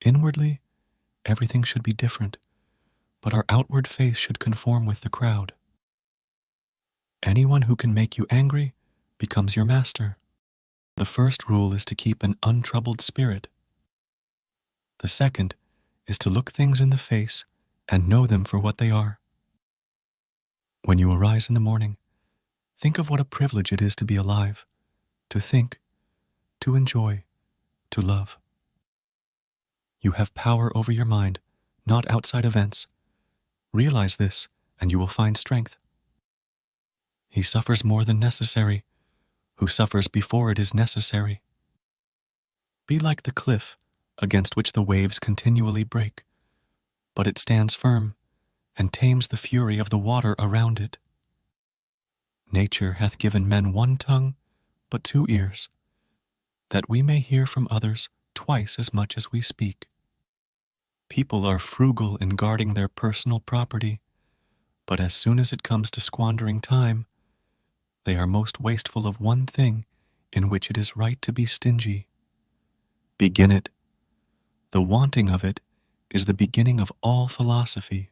Inwardly, everything should be different, but our outward face should conform with the crowd. Anyone who can make you angry becomes your master. The first rule is to keep an untroubled spirit. The second is to look things in the face and know them for what they are. When you arise in the morning, think of what a privilege it is to be alive, to think, to enjoy, to love. You have power over your mind, not outside events. Realize this, and you will find strength. He suffers more than necessary, who suffers before it is necessary. Be like the cliff against which the waves continually break, but it stands firm and tames the fury of the water around it. Nature hath given men one tongue, but 2 ears, that we may hear from others twice as much as we speak. People are frugal in guarding their personal property, but as soon as it comes to squandering time, they are most wasteful of one thing in which it is right to be stingy. Begin it. The wanting of it is the beginning of all philosophy.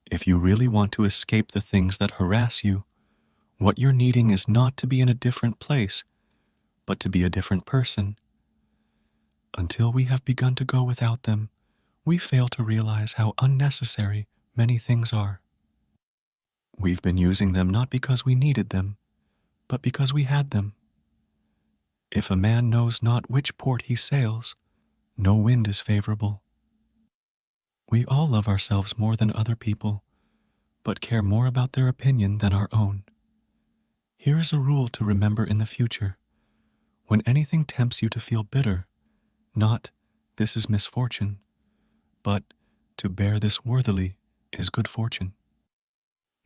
If you really want to escape the things that harass you, what you're needing is not to be in a different place, but to be a different person. Until we have begun to go without them, we fail to realize how unnecessary many things are. We've been using them not because we needed them, but because we had them. If a man knows not which port he sails, no wind is favorable. We all love ourselves more than other people, but care more about their opinion than our own. Here is a rule to remember in the future. When anything tempts you to feel bitter, not, "This is misfortune," but, "To bear this worthily is good fortune."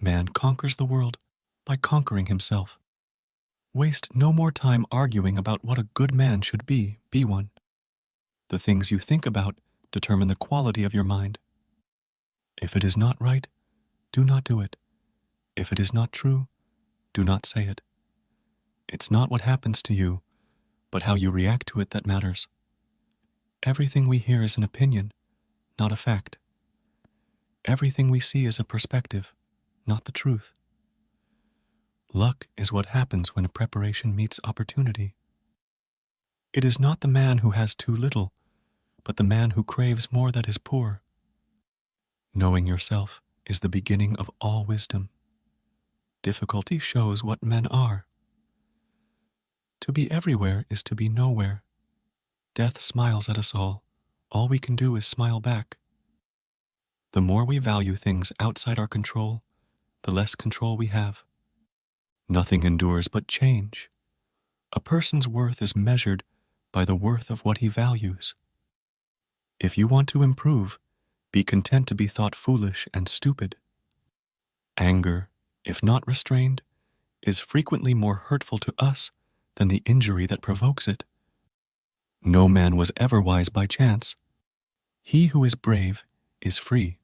Man conquers the world by conquering himself. Waste no more time arguing about what a good man should be one. The things you think about determine the quality of your mind. If it is not right, do not do it. If it is not true, do not say it. It's not what happens to you, but how you react to it that matters. Everything we hear is an opinion, not a fact. Everything we see is a perspective, not the truth. Luck is what happens when a preparation meets opportunity. It is not the man who has too little, but the man who craves more that is poor. Knowing yourself is the beginning of all wisdom. Difficulty shows what men are. To be everywhere is to be nowhere. Death smiles at us all. All we can do is smile back. The more we value things outside our control, the less control we have. Nothing endures but change. A person's worth is measured by the worth of what he values. If you want to improve, be content to be thought foolish and stupid. Anger, if not restrained, is frequently more hurtful to us than the injury that provokes it. No man was ever wise by chance. He who is brave is free.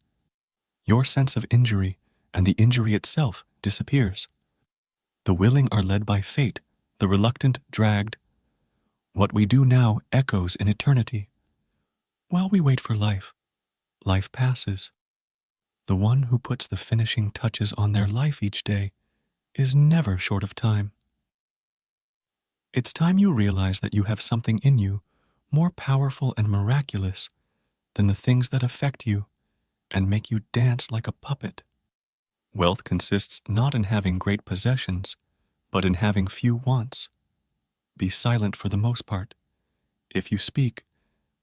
Your sense of injury and the injury itself disappears. The willing are led by fate, the reluctant dragged. What we do now echoes in eternity. While we wait for life, life passes. The one who puts the finishing touches on their life each day is never short of time. It's time you realize that you have something in you more powerful and miraculous than the things that affect you and make you dance like a puppet. Wealth consists not in having great possessions, but in having few wants. Be silent for the most part. If you speak,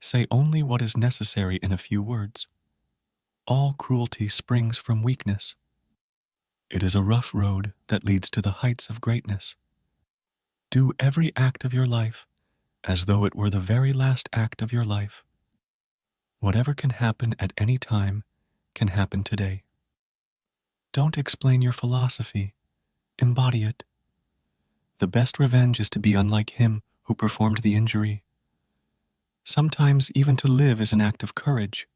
say only what is necessary in a few words. All cruelty springs from weakness. It is a rough road that leads to the heights of greatness. Do every act of your life as though it were the very last act of your life. Whatever can happen at any time can happen today. Don't explain your philosophy. Embody it. The best revenge is to be unlike him who performed the injury. Sometimes even to live is an act of courage.